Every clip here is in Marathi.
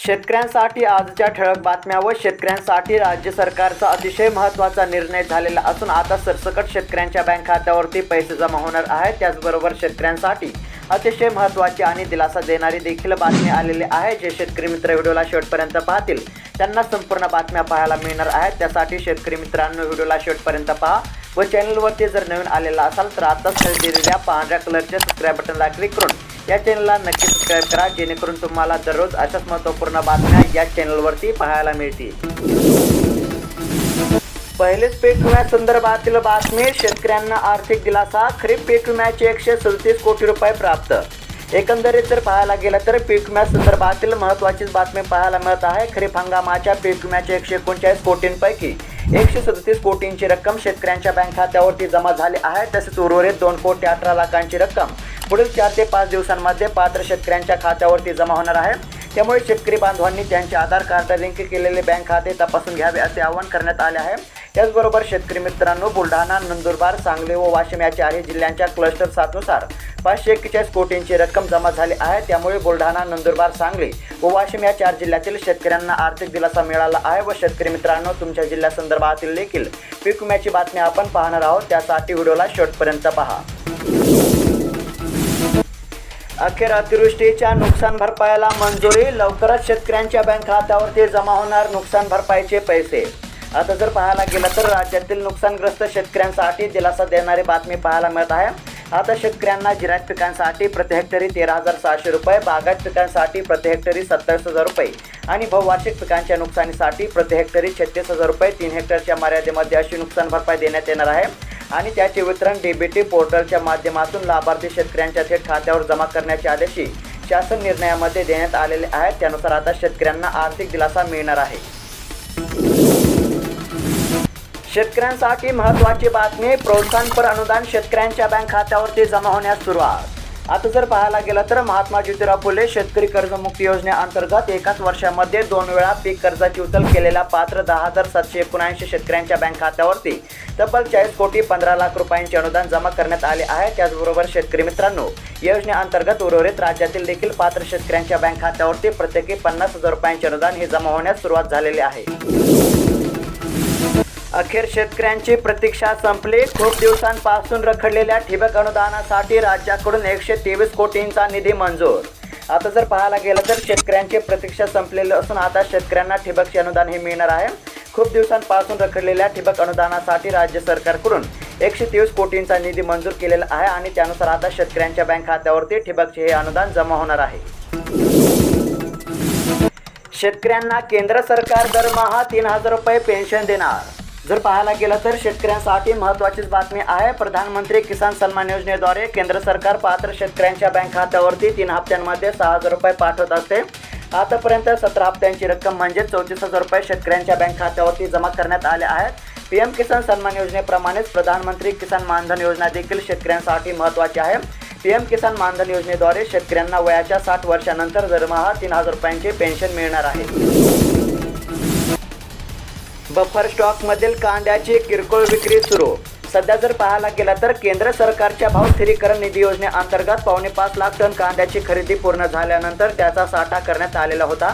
शेतकऱ्यांसाठी आजच्या ठळक बातम्या व शेतकऱ्यांसाठी राज्य सरकारचा अतिशय महत्त्वाचा निर्णय झालेला असून आता सरसकट शेतकऱ्यांच्या बँक खात्यावरती पैसे जमा होणार आहेत। त्याचबरोबर शेतकऱ्यांसाठी अतिशय महत्त्वाची आणि दिलासा देणारी देखील बातमी आलेली आहे। जे शेतकरी मित्र व्हिडिओला शेवटपर्यंत पाहतील त्यांना संपूर्ण बातम्या पाहायला मिळणार आहेत। त्यासाठी शेतकरी मित्रांनो व्हिडिओला शेवटपर्यंत पहा व चॅनलवरती जर नवीन आलेला असाल तर आताच दिलेल्या पांढऱ्या कलरच्या सबस्क्राइब बटनला क्लिक करून या चॅनलला नक्की सबस्क्राइब करा, जेणेकरून तुम्हाला दररोज अशाच महत्त्वपूर्ण बातम्या या चॅनलवरती पाहायला मिळतील। पहिलेच पीक विम्यासंदर्भातील बातमी। शेतकऱ्यांना आर्थिक दिलासा, खरीप पीक विम्याचे 137 कोटी रुपये प्राप्त। एकंदरीत जर पाहायला गेलं तर पीक विम्यासंदर्भातील महत्त्वाचीच बातमी पाहायला मिळत आहे। खरीप हंगामाच्या पीक विम्याचे 139 कोटींपैकी 137 कोटींची रक्कम शेतकऱ्यांच्या बँक खात्यावरती जमा झाली आहे। तसेच उर्वरित 2 कोटी 18 लाखांची रक्कम पुढील 4 ते 5 दिवसांमध्ये पात्र शेतकऱ्यांच्या खात्यावरती जमा होणार आहे। त्यामुळे शेतकरी बांधवांनी त्यांचे आधार कार्ड लिंक केलेले बँक खाते तपासून घ्यावे असे आवाहन करण्यात आले आहे। त्याचबरोबर शेतकरी मित्रांनो बुलढाणा, नंदुरबार, सांगली व वाशिम या 4 जिल्ह्यांच्या क्लस्टर 7 नुसार 541 कोटींची रक्कम जमा झाली आहे। त्यामुळे बुलढाणा, नंदुरबार, सांगली व वाशिम या 4 जिल्ह्यातील शेतकऱ्यांना आर्थिक दिलासा मिळाला आहे। व शेतकरी मित्रांनो तुमच्या जिल्ह्यासंदर्भातील देखील पीक विम्याची बातमी आपण पाहणार आहोत, त्यासाठी व्हिडिओला शेवटपर्यंत पहा। अखेर अतिवृष्टीच्या नुकसान भरपाईला मंजुरी, लवकरच शेतकऱ्यांच्या बँक खात्यावरती जमा होणार नुकसान भरपाईचे पैसे। आता जर पाहायला गेलं तर राज्यातील नुकसानग्रस्त शेतकऱ्यांसाठी दिलासा देणारी बातमी पाहायला मिळत आहे। आता शेतकऱ्यांना जिरायत पिकांसाठी प्रति हेक्टरी 13,600 रुपये, बागायत पिकांसाठी प्रति हेक्टरी 27,000 रुपये आणि बहुवार्षिक पिकांच्या नुकसानीसाठी प्रति हेक्टरी 36,000 रुपये 3 हेक्टरच्या मर्यादेमध्ये अशी नुकसान भरपाई देण्यात येणार आहे। आणि त्याचे वितरण डीबीटी पोर्टलच्या माध्यमातून लाभार्थी शेतकऱ्यांच्या थेट खात्यावर जमा करण्याचे आदेश शासन निर्णयामध्ये देण्यात आलेले आहेत। त्यानुसार आता शेतकऱ्यांना आर्थिक दिलासा मिळणार आहे। शेतकऱ्यांसाठी महत्त्वाची बातमी, प्रोत्साहनपर अनुदान शेतकऱ्यांच्या बँक खात्यावरती जमा होण्यास सुरुवात। आता जर पाहायला गेलं तर महात्मा ज्योतिराव फुले शेतकरी कर्जमुक्ती योजनेअंतर्गत एकाच वर्षामध्ये 2 वेळा पीक कर्जाची उचल केलेल्या पात्र 10,779 शेतकऱ्यांच्या बँक खात्यावरती तब्बल 40 कोटी 15 लाख रुपयांचे अनुदान जमा करण्यात आले आहे। त्याचबरोबर शेतकरी मित्रांनो योजनेअंतर्गत उर्वरित राज्यातील देखील पात्र शेतकऱ्यांच्या बँक खात्यावरती प्रत्येकी 50,000 रुपयांचे अनुदान हे जमा होण्यास सुरुवात झालेली आहे। अखेर शेतकऱ्यांची प्रतीक्षा संपली। खूप दिवसांपासून रखडलेल्या ठिबक अनुदानासाठी राज्याकडून 123 कोटींचा निधी मंजूर। आता जर पाहायला गेलं तर शेतकऱ्यांची प्रतीक्षा संपलेली असून आता शेतकऱ्यांना ठिबकचे अनुदान हे मिळणार आहे। खूप दिवसांपासून रखडलेल्या ठिबक अनुदानासाठी राज्य सरकारकडून 123 कोटींचा निधी मंजूर केलेला आहे आणि त्यानुसार आता शेतकऱ्यांच्या बँक खात्यावरती ठिबकचे हे अनुदान जमा होणार आहे। शेतकऱ्यांना केंद्र सरकार दरमहा 3,000 रुपये पेन्शन देणार। जर पाहायला गेलं तर शेतकऱ्यांसाठी महत्त्वाचीच बातमी आहे। प्रधानमंत्री किसान सन्मान योजनेद्वारे केंद्र सरकार पात्र शेतकऱ्यांच्या बँक खात्यावरती 3 हप्त्यांमध्ये 6,000 रुपये पाठवत असते। आतापर्यंत 17 हप्त्यांची रक्कम म्हणजे 34,000 रुपये शेतकऱ्यांच्या बँक खात्यावरती जमा करण्यात आले आहेत। पीएम किसान सन्मान योजनेप्रमाणेच प्रधानमंत्री किसान मानधन योजना देखील शेतकऱ्यांसाठी महत्त्वाची आहे। पीएम किसान मानधन योजनेद्वारे शेतकऱ्यांना वयाच्या 60 वर्षानंतर दरमहा 3,000 रुपयांचे पेन्शन मिळणार आहे। बफर स्टॉकमधील कांद्याची किरकोळ विक्री सुरू। सध्या जर पाहायला गेलं तर केंद्र सरकारच्या भाव स्थिरीकरण निधी योजनेअंतर्गत 5.25 लाख टन कांद्याची खरेदी पूर्ण झाल्यानंतर त्याचा साठा करण्यात आलेला होता।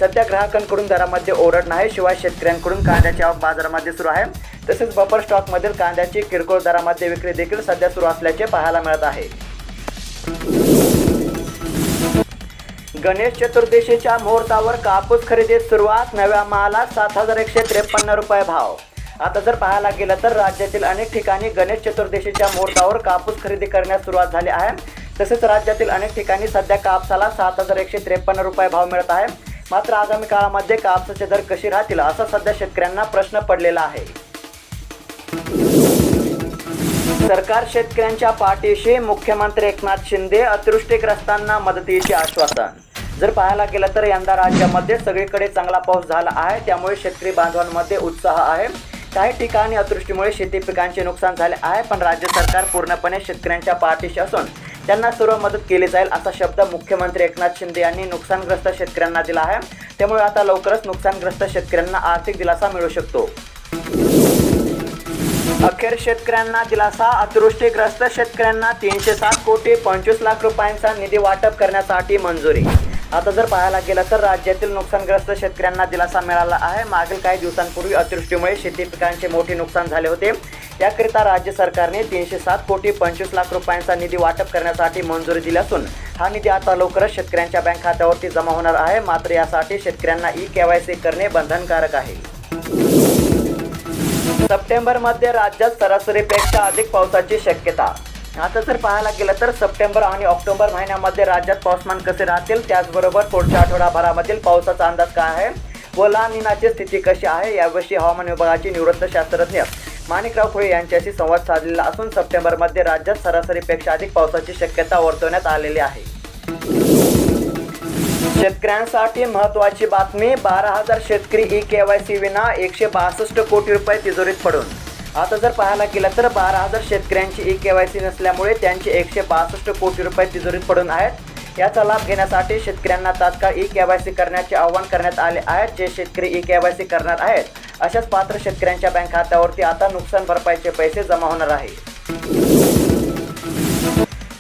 सध्या ग्राहकांकडून दरामध्ये ओरड नाही, शिवाय शेतकऱ्यांकडून कांद्याची आवक बाजारामध्ये सुरू आहे। तसेच बफर स्टॉकमधील कांद्याची किरकोळ दरामध्ये विक्री देखील सध्या सुरू असल्याचे पाहायला मिळत आहे। गणेश चतुर्दशीच्या मुहूर्तावर कापूस खरेदीत सुरुवात। नव्या मालाला 7,153 रुपये भाव। आता जर पाहायला गेलं तर राज्यातील अनेक ठिकाणी गणेश चतुर्दशीच्या मुहूर्तावर कापूस खरेदी करण्यास सुरुवात झाली आहे। तसेच राज्यातील अनेक ठिकाणी सध्या कापसाला 7,153 रुपये भाव मिळत आहे। मात्र आगामी काळामध्ये कापसाचे दर कशी राहतील असा सध्या शेतकऱ्यांना प्रश्न पडलेला आहे। सरकार शेतकऱ्यांच्या पाठीशी, मुख्यमंत्री एकनाथ शिंदे अतिवृष्टीग्रस्तांना मदतीचे आश्वासन। जर पाहायला गेलं तर यंदा राज्यामध्ये सगळीकडे चांगला पाऊस झाला आहे, त्यामुळे शेतकरी बांधवांमध्ये उत्साह आहे। काही ठिकाणी अतिवृष्टीमुळे शेती पिकांचे नुकसान झाले आहे, पण राज्य सरकार पूर्णपणे शेतकऱ्यांच्या पाठीशी असून त्यांना सर्व मदत केली जाईल असा शब्द मुख्यमंत्री एकनाथ शिंदे यांनी नुकसानग्रस्त शेतकऱ्यांना दिला आहे। त्यामुळे आता लवकरच नुकसानग्रस्त शेतकऱ्यांना आर्थिक दिलासा मिळू शकतो। अखेर शेतकऱ्यांना दिलासा, अतिवृष्टीग्रस्त शेतकऱ्यांना 307 कोटी 25 लाख रुपयांचा निधी वाटप करण्यासाठी मंजुरी। आता जर पाहायला गेलं तर राज्यातील नुकसानग्रस्त शेतकऱ्यांना दिलासा मिळाला आहे। मागील काही दिवसांपूर्वी अतिवृष्टीमुळे शेती पिकांचे मोठे नुकसान झाले होते। याकरिता राज्य सरकारने 307 कोटी 25 लाख रुपयांचा निधी वाटप करण्यासाठी मंजुरी दिली असून हा निधी आता लवकरच शेतकऱ्यांच्या बँक खात्यावरती जमा होणार आहे। मात्र यासाठी शेतकऱ्यांना ई-केवायसी करणे बंधनकारक आहे। सप्टेंबरमध्ये राज्यात सरासरीपेक्षा अधिक पावसाची शक्यता। आता जर पाहायला गेलं तर सप्टेंबर आणि ऑक्टोबर महिन्यामध्ये राज्यात पाऊसमान कसे राहतील, त्याचबरोबर पुढच्या आठवडाभरामधील पावसाचा अंदाज काय आहे व ला निनाची स्थिती कशी आहे याविषयी हवामान विभागाचे निवृत्त शास्त्रज्ञ माणिकराव खुळे यांच्याशी संवाद साधलेला असून सप्टेंबरमध्ये राज्यात सरासरीपेक्षा अधिक पावसाची शक्यता वर्तवण्यात आलेली आहे। शेतकऱ्यांसाठी महत्त्वाची बातमी, 12,000 शेतकरी ई-केवायसी विना 162 कोटी रुपये तिजोरीत पडून। आता जर पाहायला गेलं तर 12,000 शेतकऱ्यांची ई-केवायसी नसल्यामुळे त्यांचे 162 कोटी रुपये तिजोरीत पडून आहेत। याचा लाभ घेण्यासाठी शेतकऱ्यांना तात्काळ ई-केवायसी करण्याचे आवाहन करण्यात आले आहे। जे शेतकरी ई-केवायसी करणार आहेत अशाच पात्र शेतकऱ्यांच्या बँक खात्यावरती आता नुकसान भरपाईचे पैसे जमा होणार आहे।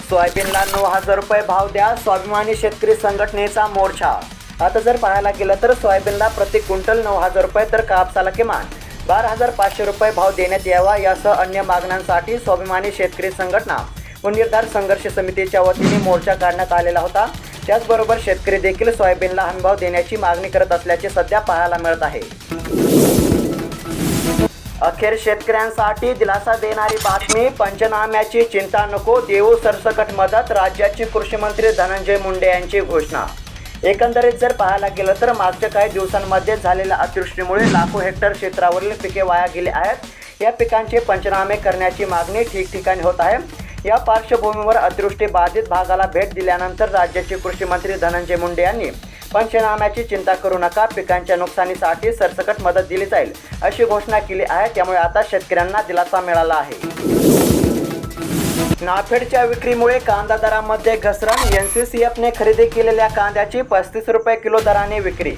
सोयाबीनला 9,000 रुपये भाव द्या, स्वाभिमानी शेतकरी संघटनेचा मोर्चा। आता जर पाहायला गेलं तर सोयाबीनला प्रति क्विंटल 9,000 रुपये तर कापसाला किमान 12,500 रुपये भाव देण्यात यावा यासह अन्य मागण्यांसाठी स्वाभिमानी शेतकरी संघटना व निर्धार संघर्ष समितीच्या वतीने मोर्चा काढण्यात आलेला होता। त्याचबरोबर शेतकरी देखील सोयाबीनला हमीभाव देण्याची मागणी करत असल्याचे सध्या पाहायला मिळत आहे। अखेर शेतकऱ्यांसाठी दिलासा देणारी बातमी, पंचनाम्याची चिंता नको, देऊ सरसकट मदत, राज्याचे कृषी मंत्री धनंजय मुंडे यांची घोषणा। एकंदरीत जर पाहायला गेलं तर मागच्या काही दिवसांमध्ये झालेल्या अतिवृष्टीमुळे लाखो हेक्टर क्षेत्रावरील पिके वाया गेली आहेत। या पिकांचे पंचनामे करण्याची मागणी ठिकठिकाणी होत आहे। या पार्श्वभूमीवर अतिवृष्टी बाधित भागाला भेट दिल्यानंतर राज्याचे कृषी मंत्री धनंजय मुंडे यांनी पंचनाम्याची चिंता करू नका, पिकांच्या नुकसानीसाठी सरसकट मदत दिली जाईल अशी घोषणा केली आहे। त्यामुळे आता शेतकऱ्यांना दिलासा मिळाला आहे। नाफेडच्या विक्रीमुळे कांदा दरामध्ये घसरण, एनसीसीएफने खरेदी केलेल्या कांद्याची 35 रुपये किलो दराने विक्री।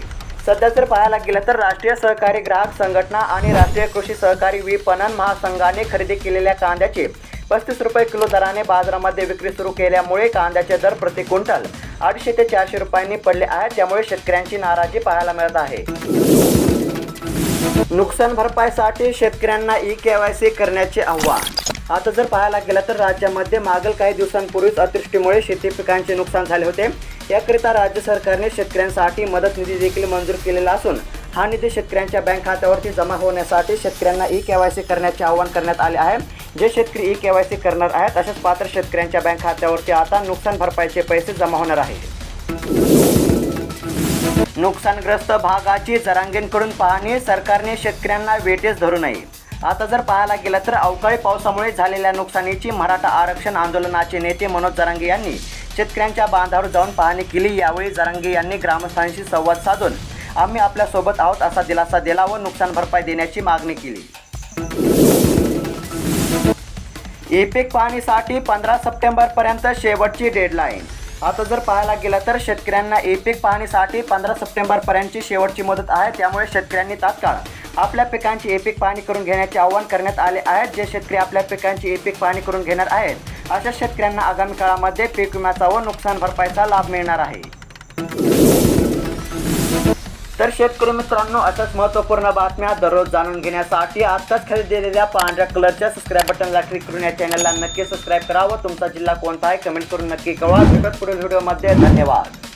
सध्या जर पाहायला गेलं तर राष्ट्रीय सहकारी ग्राहक संघटना आणि राष्ट्रीय कृषी सहकारी विपणन महासंघाने खरेदी केलेल्या कांद्याची 35 रुपये किलो दराने बाजारामध्ये विक्री सुरू केल्यामुळे कांद्याचे दर प्रति क्विंटल 250 ते 400 रुपयांनी पडले आहेत। त्यामुळे शेतकऱ्यांची नाराजी पाहायला मिळत आहे। नुकसान भरपाईसाठी शेतकऱ्यांना ई-केवायसी करण्याचे आव्हान। आता जर पाहायला गेलं तर राज्यामध्ये मागील काही दिवसांपूर्वीच अतिवृष्टीमुळे शेती पिकांचे नुकसान झाले होते। याकरिता राज्य सरकारने शेतकऱ्यांसाठी मदत निधी देखील मंजूर केलेला असून हा निधी शेतकऱ्यांच्या बँक खात्यावरती जमा होण्यासाठी शेतकऱ्यांना ई-केवायसी करण्याचे आवाहन करण्यात आले आहे। जे शेतकरी ई-केवायसी करणार आहेत अशाच पात्र शेतकऱ्यांच्या बँक खात्यावरती आता नुकसान भरपाईचे पैसे जमा होणार आहेत। नुकसानग्रस्त भागाची जरांगेंकडून पाहणी, सरकारने शेतकऱ्यांना वेठीस धरू नये। आता जर पाहायला गेलं तर अवकाळी पावसामुळे झालेल्या नुकसानीची मराठा आरक्षण आंदोलनाचे नेते मनोज जरांगे यांनी शेतकऱ्यांच्या बांधावर जाऊन पाहणी केली। यावेळी जरांगे यांनी ग्रामस्थांशी संवाद साधून आम्ही आपल्यासोबत आहोत असा दिलासा दिला व नुकसान भरपाई देण्याची मागणी केली। ई-पीक पाहणीसाठी 15 सप्टेंबरपर्यंत शेवटची डेडलाईन। आता जर पाहायला गेलं तर शेतकऱ्यांना ई-पीक पाहणीसाठी 15 सप्टेंबरपर्यंतची शेवटची मुदत आहे। त्यामुळे शेतकऱ्यांनी तात्काळ आपल्या पिकांची ई-पीक पाहणी करून घेण्याचे आवाहन करण्यात आले आहे। जे शेतकरी आपल्या पिकांची ई-पीक पाहणी करून घेणार आहेत अशा शेतकऱ्यांना आगामी काळामध्ये पीक विम्याचा व नुकसान भरपाईचा लाभ मिळणार आहे। तर शेतकरी मित्रांनो, अशाच महत्त्वपूर्ण बातम्या दररोज जाणून घेण्यासाठी आत्ताच खरेदीलेल्या पांढऱ्या कलरच्या सबस्क्राईब बटनला क्लिक करून या चॅनलला नक्की सबस्क्राईब करा व तुमचा जिल्हा कोणता आहे कमेंट करून नक्की कळवा। भेटूया पुढील व्हिडिओमध्ये। धन्यवाद।